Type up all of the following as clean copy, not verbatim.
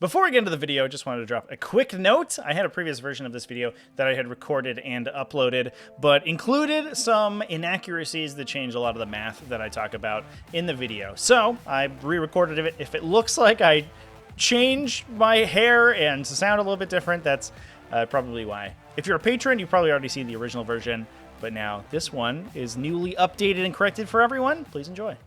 Before we get into the video, I just wanted to drop a quick note. I had a previous version of this video that I had recorded and uploaded, but included some inaccuracies that changed a lot of the math that I talk about in the video. So I re-recorded it. If it looks like I changed my hair and sound a little bit different, that's probably why. If you're a patron, you've probably already seen the original version, but now this one is newly updated and corrected for everyone. Please enjoy.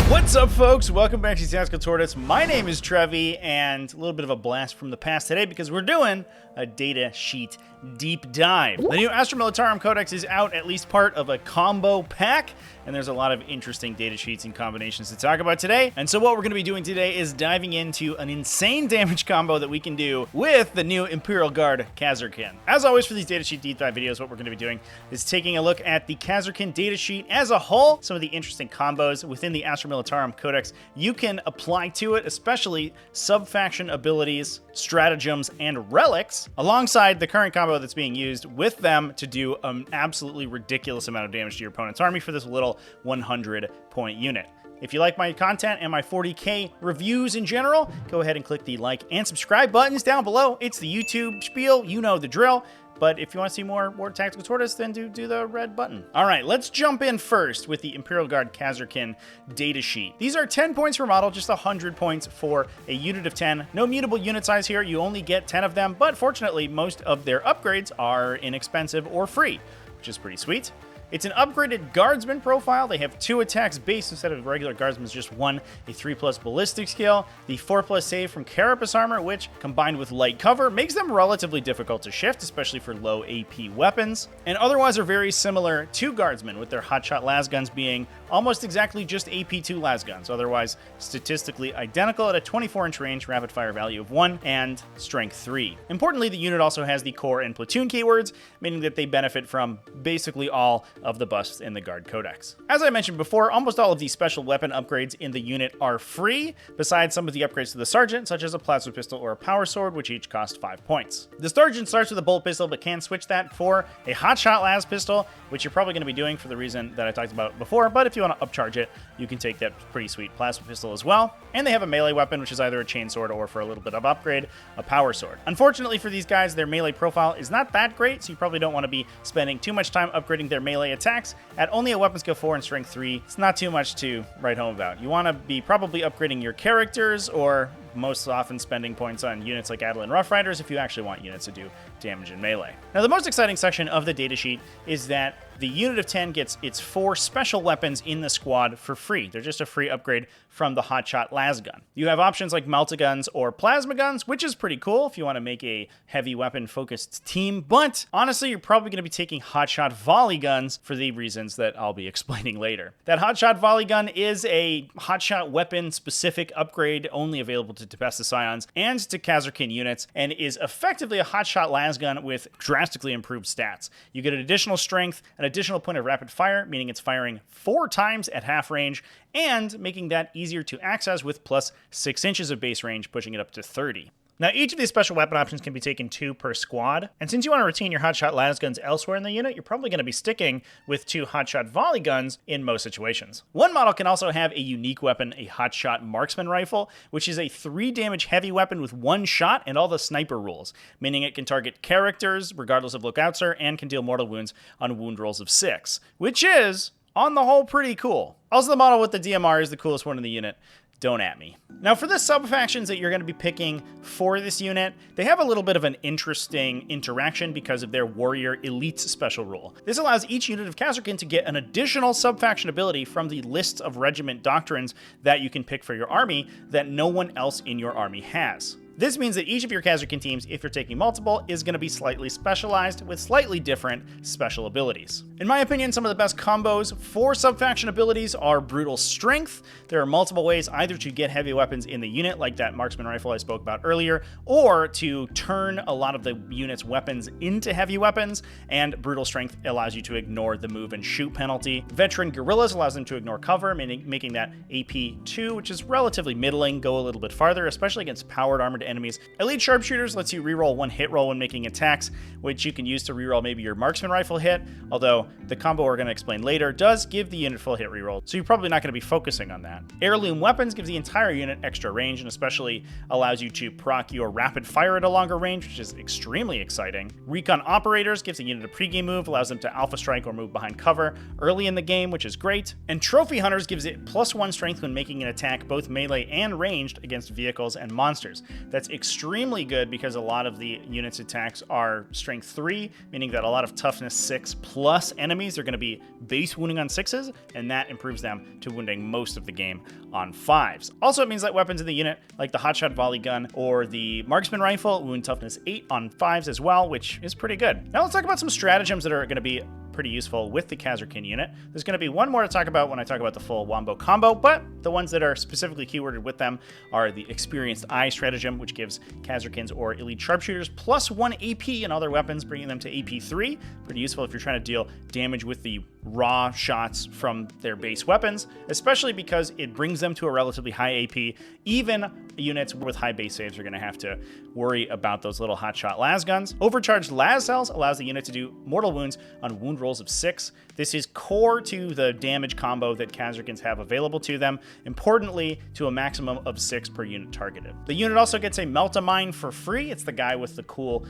What's up, folks? Welcome back to TacticalTortoise. My name is Trevi, and a little bit of a blast from the past today because we're doing a data sheet deep dive. The new Astra Militarum Codex is out, at least part of a combo pack, and there's a lot of interesting data sheets and combinations to talk about today. And so what we're going to be doing today is diving into an insane damage combo that we can do with the new Imperial Guard Kasrkin. As always for these data sheet deep dive videos, what we're going to be doing is taking a look at the Kasrkin data sheet as a whole, some of the interesting combos within the Astra Militarum Codex you can apply to it, especially sub-faction abilities, stratagems, and relics, alongside the current combo that's being used with them to do an absolutely ridiculous amount of damage to your opponent's army for this little 100-point unit. If you like my content and my 40k reviews in general, go ahead and click the like and subscribe buttons down below. It's the YouTube spiel, you know the drill. But if you want to see more TacticalTortoise, then do the red button. All right, let's jump in first with the Imperial Guard Kasrkin data sheet. These are 10 points per model, just 100 points for a unit of 10. No mutable unit size here. You only get 10 of them, but fortunately, most of their upgrades are inexpensive or free, which is pretty sweet. It's an upgraded guardsman profile. They have 2 attacks base instead of regular guardsman's just 1, a 3+ ballistic skill, the 4+ save from carapace armor, which combined with light cover makes them relatively difficult to shift, especially for low AP weapons, and otherwise are very similar to guardsmen, with their hotshot lasguns being almost exactly just AP2 lasguns, otherwise statistically identical at a 24-inch range, rapid fire value of 1, and strength 3. Importantly, the unit also has the core and platoon keywords, meaning that they benefit from basically all of the buffs in the Guard Codex. As I mentioned before, almost all of these special weapon upgrades in the unit are free, besides some of the upgrades to the Sergeant, such as a plasma pistol or a power sword, which each cost 5 points. The Sergeant starts with a bolt pistol, but can switch that for a hotshot las pistol, which you're probably going to be doing for the reason that I talked about before, but if you want to upcharge it, you can take that pretty sweet plasma pistol as well. And they have a melee weapon, which is either a chain sword or, for a little bit of upgrade, a power sword. Unfortunately for these guys, their melee profile is not that great, so you probably don't want to be spending too much time upgrading their melee attacks. At only a weapon skill 4 and strength 3, it's not too much to write home about. You want to be probably upgrading your characters, or most often spending points on units like Adelan Rough Riders if you actually want units to do damage in melee. Now, the most exciting section of the datasheet is that the unit of 10 gets its 4 special weapons in the squad for free. They're just a free upgrade from the hotshot lasgun. You have options like melta-guns or plasma guns, which is pretty cool if you want to make a heavy weapon focused team, but honestly, you're probably going to be taking hotshot volley guns for the reasons that I'll be explaining later. That hotshot volley gun is a hotshot weapon specific upgrade only available to Tempestus Scions and to Kasrkin units, and is effectively a hotshot lasgun with drastically improved stats. You get an additional strength, an additional point of rapid fire, meaning it's firing 4 times at half range, and making that easier to access with plus 6 inches of base range, pushing it up to 30. Now, each of these special weapon options can be taken 2 per squad, and since you want to retain your hotshot lasguns elsewhere in the unit, you're probably going to be sticking with 2 hotshot volley guns in most situations. One model can also have a unique weapon, a hotshot marksman rifle, which is a 3 damage heavy weapon with 1 shot and all the sniper rules, meaning it can target characters regardless of lookout sir, and can deal mortal wounds on wound rolls of 6, which is, on the whole, pretty cool. Also, the model with the DMR is the coolest one in the unit. Don't at me. Now, for the sub-factions that you're going to be picking for this unit, they have a little bit of an interesting interaction because of their Warrior Elite special rule. This allows each unit of Kasrkin to get an additional sub-faction ability from the list of regiment doctrines that you can pick for your army that no one else in your army has. This means that each of your Kasrkin teams, if you're taking multiple, is going to be slightly specialized with slightly different special abilities. In my opinion, some of the best combos for sub-faction abilities are Brutal Strength. There are multiple ways either to get heavy weapons in the unit, like that marksman rifle I spoke about earlier, or to turn a lot of the unit's weapons into heavy weapons, and Brutal Strength allows you to ignore the move and shoot penalty. Veteran Guerrillas allows them to ignore cover, making that AP2, which is relatively middling, go a little bit farther, especially against powered armored to enemies. Elite Sharpshooters lets you reroll one hit roll when making attacks, which you can use to reroll maybe your marksman rifle hit, although the combo we're going to explain later does give the unit full hit reroll, so you're probably not going to be focusing on that. Heirloom Weapons gives the entire unit extra range and especially allows you to proc your rapid fire at a longer range, which is extremely exciting. Recon Operators gives the unit a pregame move, allows them to alpha strike or move behind cover early in the game, which is great. And Trophy Hunters gives it +1 strength when making an attack, both melee and ranged, against vehicles and monsters. That's extremely good because a lot of the unit's attacks are strength 3, meaning that a lot of toughness 6 plus enemies are going to be base wounding on 6s, and that improves them to wounding most of the game on 5s. Also, it means that weapons in the unit, like the Hotshot Volley Gun or the Marksman Rifle, wound toughness 8 on 5s as well, which is pretty good. Now let's talk about some stratagems that are going to be pretty useful with the Kasrkin unit. There's going to be one more to talk about when I talk about the full Wombo combo, but the ones that are specifically keyworded with them are the Experienced Eye stratagem, which gives Kasrkins or Elite Sharpshooters +1 AP and other weapons, bringing them to AP 3. Pretty useful if you're trying to deal damage with the raw shots from their base weapons, especially because it brings them to a relatively high AP. Even units with high base saves are going to have to worry about those little hotshot las guns. Overcharged las cells allows the unit to do mortal wounds on wound rolls of 6. This is core to the damage combo that Kasrkins have available to them, importantly to a maximum of 6 per unit targeted. The unit also gets a Melt-A-Mine for free. It's the guy with the cool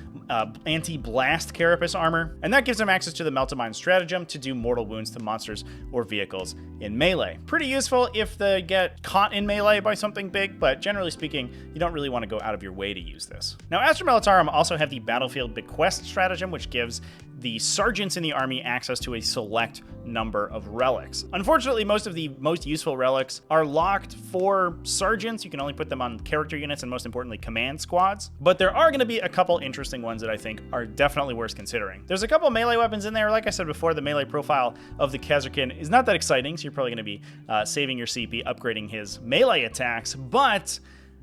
anti-blast carapace armor, and that gives them access to the Melt-A-Mine stratagem to do mortal wounds to monsters or vehicles in melee. Pretty useful if they get caught in melee by something big, but generally speaking, you don't really want to go out of your way to use this. Now, Astra Militarum also have the Battlefield Bequest stratagem, which gives the sergeants in the army access to a select number of relics. Unfortunately, most of the most useful relics are locked for sergeants. You can only put them on character units and, most importantly, command squads. But there are going to be a couple interesting ones that I think are definitely worth considering. There's a couple melee weapons in there. Like I said before, the melee profile of the Kasrkin is not that exciting, so you're probably going to be saving your CP, upgrading his melee attacks, but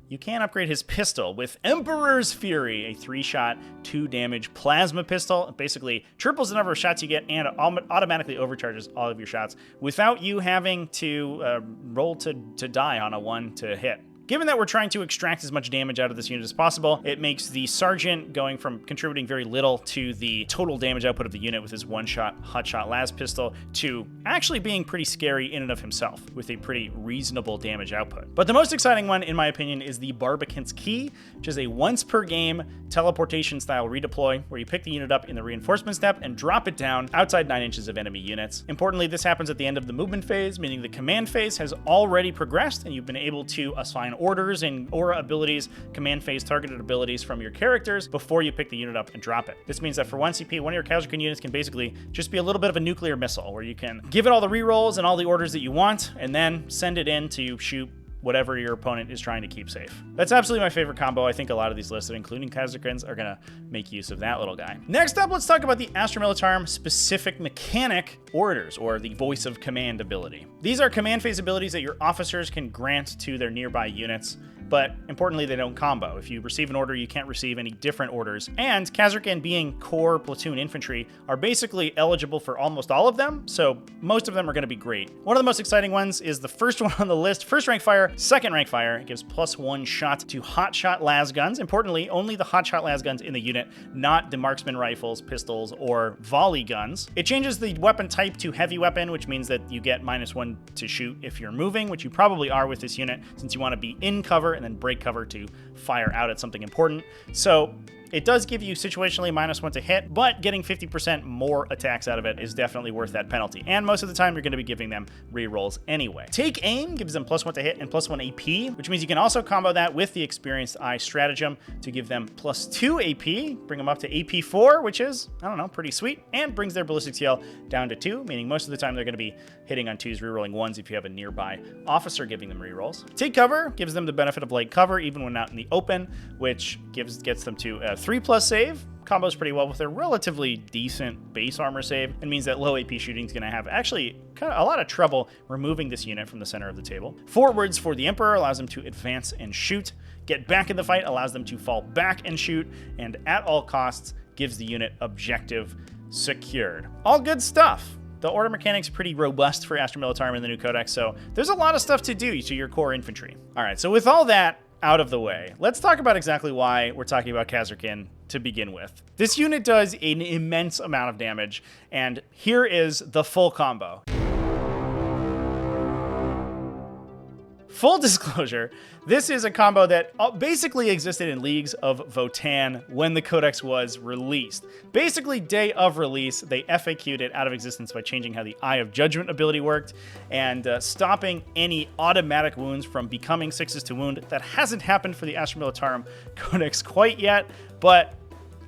you can upgrade his pistol with Emperor's Fury, a 3-shot, 2-damage plasma pistol. It basically triples the number of shots you get and automatically overcharges all of your shots without you having to roll to die on a 1 to hit. Given that we're trying to extract as much damage out of this unit as possible, it makes the Sergeant going from contributing very little to the total damage output of the unit with his one-shot hotshot las pistol to actually being pretty scary in and of himself with a pretty reasonable damage output. But the most exciting one, in my opinion, is the Barbican's Key, which is a once-per-game teleportation-style redeploy where you pick the unit up in the reinforcement step and drop it down outside 9 inches of enemy units. Importantly, this happens at the end of the movement phase, meaning the command phase has already progressed and you've been able to assign orders and aura abilities, command phase targeted abilities from your characters before you pick the unit up and drop it. This means that for 1 CP, one of your Kasrkin units can basically just be a little bit of a nuclear missile where you can give it all the rerolls and all the orders that you want and then send it in to shoot whatever your opponent is trying to keep safe. That's absolutely my favorite combo. I think a lot of these listed, including Kasrkins, are gonna make use of that little guy. Next up, let's talk about the Astra Militarum specific mechanic orders, or the voice of command ability. These are command phase abilities that your officers can grant to their nearby units, but importantly, they don't combo. If you receive an order, you can't receive any different orders. And Kasrkin, being core platoon infantry, are basically eligible for almost all of them, so most of them are going to be great. One of the most exciting ones is the first one on the list, first rank fire, second rank fire. It gives +1 shot to hotshot las guns. Importantly, only the hotshot las guns in the unit, not the marksman rifles, pistols, or volley guns. It changes the weapon type to heavy weapon, which means that you get -1 to shoot if you're moving, which you probably are with this unit, since you want to be in cover and then break cover to fire out at something important. So it does give you situationally -1 to hit, but getting 50% more attacks out of it is definitely worth that penalty. And most of the time, you're going to be giving them rerolls anyway. Take Aim gives them +1 to hit and +1 AP, which means you can also combo that with the Experienced Eye stratagem to give them +2 AP, bring them up to AP 4, which is, I don't know, pretty sweet, and brings their ballistic scale down to 2, meaning most of the time they're going to be hitting on 2s, rerolling 1s if you have a nearby officer giving them rerolls. Take Cover gives them the benefit of light cover even when out in the open, which gets them to 3+ save. Combos pretty well with their relatively decent base armor save, and means that low AP shooting is going to have actually kind of a lot of trouble removing this unit from the center of the table. Forwards for the Emperor allows them to advance and shoot. Get back in the fight allows them to fall back and shoot, and at all costs gives the unit objective secured. All good stuff. The order mechanics are pretty robust for Astra Militarum in the new codex, so there's a lot of stuff to do to your core infantry. All right, so with all that, out of the way, let's talk about exactly why we're talking about Kasrkin to begin with. This unit does an immense amount of damage, and here is the full combo. Full disclosure, this is a combo that basically existed in Leagues of Votann when the Codex was released. Basically, day of release, they FAQ'd it out of existence by changing how the Eye of Judgment ability worked and stopping any automatic wounds from becoming 6s to wound. That hasn't happened for the Astra Militarum Codex quite yet, but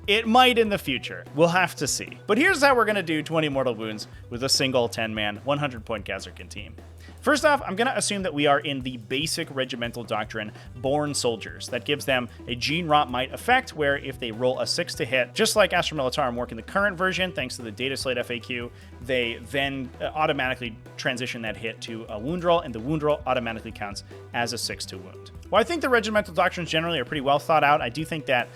it might in the future. We'll have to see. But here's how we're going to do 20 mortal wounds with a single 10-man, 100-point Kasrkin team. First off, I'm going to assume that we are in the basic regimental doctrine, Born Soldiers. That gives them a Gene Rot Might effect, where if they roll a 6 to hit, just like Astra Militarum work in the current version, thanks to the data slate FAQ, they then automatically transition that hit to a wound roll, and the wound roll automatically counts as a 6 to wound. While I think the regimental doctrines generally are pretty well thought out, I do think that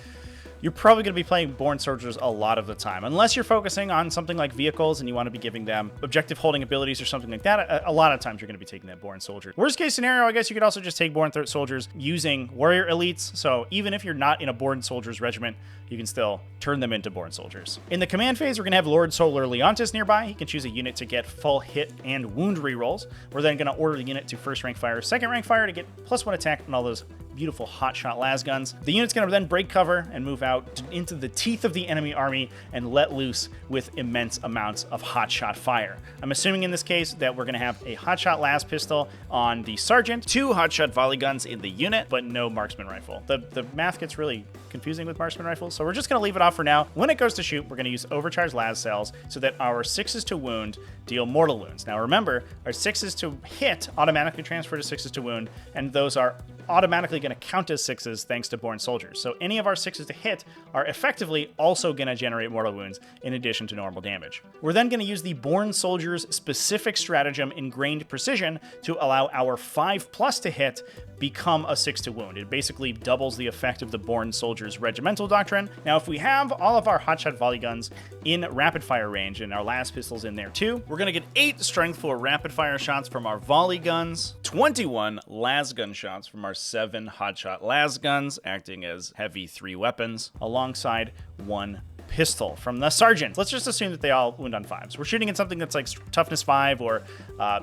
you're probably going to be playing Born Soldiers a lot of the time. Unless you're focusing on something like vehicles and you want to be giving them objective holding abilities or something like that, a lot of times you're going to be taking that Born Soldier. Worst case scenario, I guess you could also just take Born Soldiers using Warrior Elites. So even if you're not in a Born Soldiers regiment, you can still turn them into Born Soldiers. In the command phase, we're going to have Lord Solar Leontis nearby. He can choose a unit to get full hit and wound rerolls. We're then going to order the unit to first rank fire, second rank fire to get +1 attack and all those beautiful hotshot las guns. The unit's going to then break cover and move out into the teeth of the enemy army and let loose with immense amounts of hotshot fire. I'm assuming in this case that we're going to have a hotshot las pistol on the sergeant, 2 hotshot volley guns in the unit, but no marksman rifle. The math gets really confusing with marksman rifles, so we're just going to leave it off for now. When it goes to shoot, we're going to use overcharged las cells so that our 6s to wound deal mortal wounds. Now remember, our 6s to hit automatically transfer to 6s to wound, and those are automatically going to count as 6s thanks to Born Soldiers. So any of our 6s to hit are effectively also going to generate mortal wounds in addition to normal damage. We're then going to use the Born Soldiers specific stratagem Ingrained Precision to allow our 5+ to hit become a 6 to wound. It basically doubles the effect of the Born Soldiers regimental doctrine. Now, if we have all of our hotshot volley guns in rapid fire range and our las pistols in there too, we're going to get 8 strength 4 rapid fire shots from our volley guns, 21 las gun shots from our 7 hotshot las guns, acting as heavy 3 weapons, alongside 1 pistol from the sergeant. Let's just assume that they all wound on 5s. We're shooting at something that's like toughness 5 or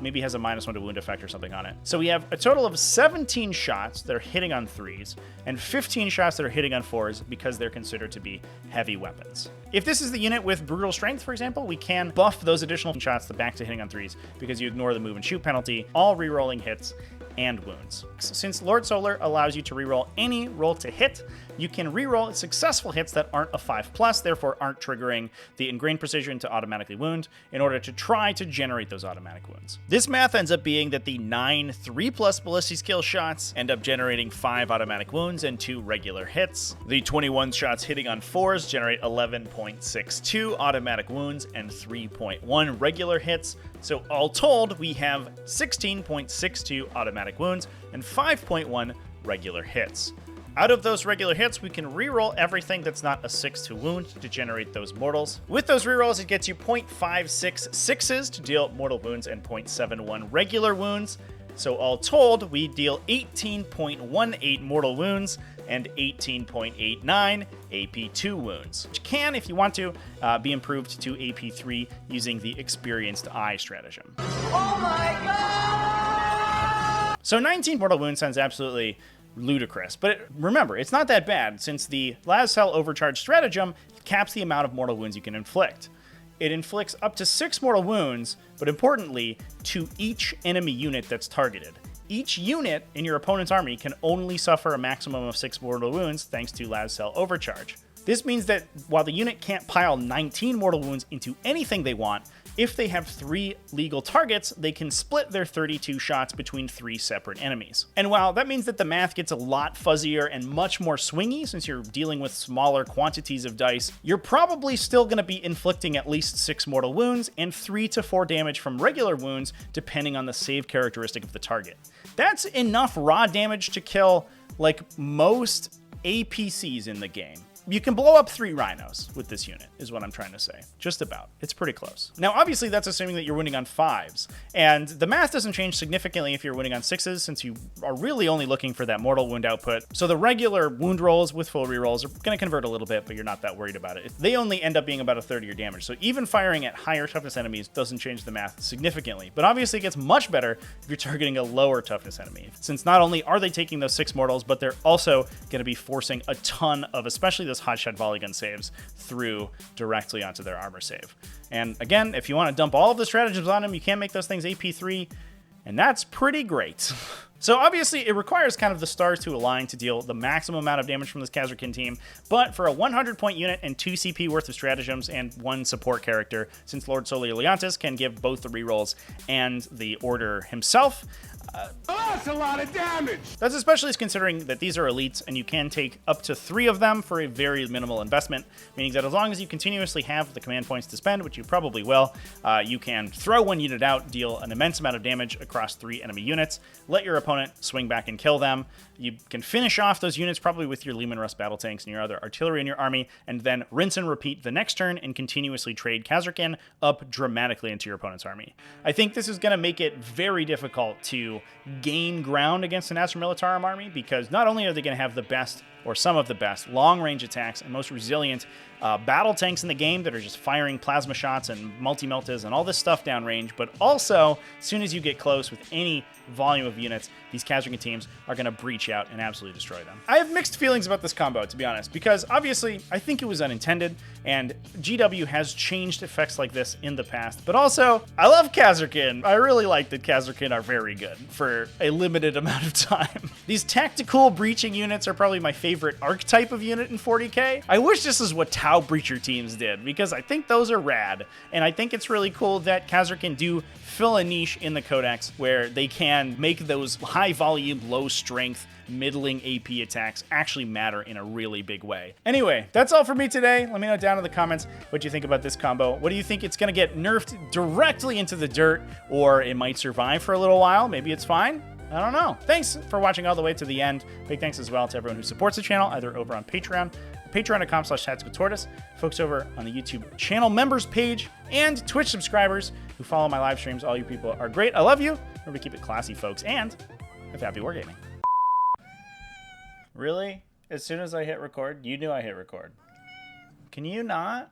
maybe has a -1 to wound effect or something on it. So we have a total of 17 shots that are hitting on 3s and 15 shots that are hitting on 4s because they're considered to be heavy weapons. If this is the unit with brutal strength, for example, we can buff those additional shots back to hitting on 3s because you ignore the move and shoot penalty, all re-rolling hits and wounds. Since Lord Solar allows you to reroll any roll to hit, you can reroll successful hits that aren't a 5+, therefore aren't triggering the Ingrained Precision to automatically wound in order to try to generate those automatic wounds. This math ends up being that the 9 3+ ballistic skill shots end up generating 5 automatic wounds and 2 regular hits. The 21 shots hitting on 4s generate 11.62 automatic wounds and 3.1 regular hits. So all told, we have 16.62 automatic wounds and 5.1 regular hits. Out of those regular hits, we can reroll everything that's not a 6 to wound to generate those mortals. With those rerolls, it gets you 0.56 6s to deal mortal wounds and 0.71 regular wounds. So all told, we deal 18.18 mortal wounds and 18.89 AP2 wounds, which can, if you want to, be improved to AP3 using the Experienced Eye stratagem. Oh my god! So 19 mortal wounds sounds absolutely ludicrous, but remember, it's not that bad since the Las Cell Overcharge stratagem caps the amount of mortal wounds you can inflict. It inflicts up to 6 mortal wounds, but importantly, to each enemy unit that's targeted. Each unit in your opponent's army can only suffer a maximum of 6 mortal wounds thanks to Las Cell Overcharge. This means that while the unit can't pile 19 mortal wounds into anything they want, if they have 3 legal targets, they can split their 32 shots between 3 separate enemies. And while that means that the math gets a lot fuzzier and much more swingy since you're dealing with smaller quantities of dice, you're probably still going to be inflicting at least 6 mortal wounds and 3 to 4 damage from regular wounds depending on the save characteristic of the target. That's enough raw damage to kill like most APCs in the game. you can blow up 3 rhinos with this unit, is what I'm trying to say. Just about. It's pretty close. Now, obviously, that's assuming that you're winning on 5s, and the math doesn't change significantly if you're winning on 6s, since you are really only looking for that mortal wound output. So the regular wound rolls with full rerolls are going to convert a little bit, but you're not that worried about it. They only end up being about a third of your damage, so even firing at higher toughness enemies doesn't change the math significantly. But obviously, it gets much better if you're targeting a lower toughness enemy, since not only are they taking those 6 mortals, but they're also going to be forcing a ton of, especially those hotshot volley gun saves, through directly onto their armor save. And again, if you want to dump all of the stratagems on them, you can make those things AP3, and that's pretty great. So obviously, it requires kind of the stars to align to deal the maximum amount of damage from this Kasrkin team, but for a 100-point unit and 2 CP worth of stratagems and 1 support character, since Lord Solar Leontis can give both the rerolls and the order himself, that's a lot of damage! That's especially considering that these are elites and you can take up to 3 of them for a very minimal investment, meaning that as long as you continuously have the command points to spend, which you probably will, you can throw 1 unit out, deal an immense amount of damage across 3 enemy units, let your opponent swing back and kill them. You can finish off those units probably with your Leman Russ battle tanks and your other artillery in your army, and then rinse and repeat the next turn and continuously trade Kasrkin up dramatically into your opponent's army. I think this is going to make it very difficult to gain ground against an Astra Militarum army, because not only are they going to have the best, or some of the best, long-range attacks and most resilient battle tanks in the game that are just firing plasma shots and multi-meltas and all this stuff downrange, but also, as soon as you get close with any volume of units, these Kasrkin teams are going to breach out and absolutely destroy them. I have mixed feelings about this combo, to be honest, because obviously I think it was unintended, and GW has changed effects like this in the past, but also, I love Kasrkin. I really like that Kasrkin are very good for a limited amount of time. These tactical breaching units are probably my favorite archetype of unit in 40k. I wish this is what Tau breacher teams did, because I think those are rad, and I think it's really cool that Kasrkin do fill a niche in the codex where they can make those high volume, low strength, middling AP attacks actually matter in a really big way. Anyway, that's all for me today. Let me know down in the comments what you think about this combo. What do you think? It's going to get nerfed directly into the dirt, or it might survive for a little while? Maybe it's fine? I don't know. Thanks for watching all the way to the end. Big thanks as well to everyone who supports the channel, either over on Patreon, patreon.com/TacticalTortoise, folks over on the YouTube channel members page, and Twitch subscribers who follow my live streams. All you people are great. I love you. Remember to keep it classy, folks, and have happy wargaming. Really? As soon as I hit record, you knew I hit record. Can you not?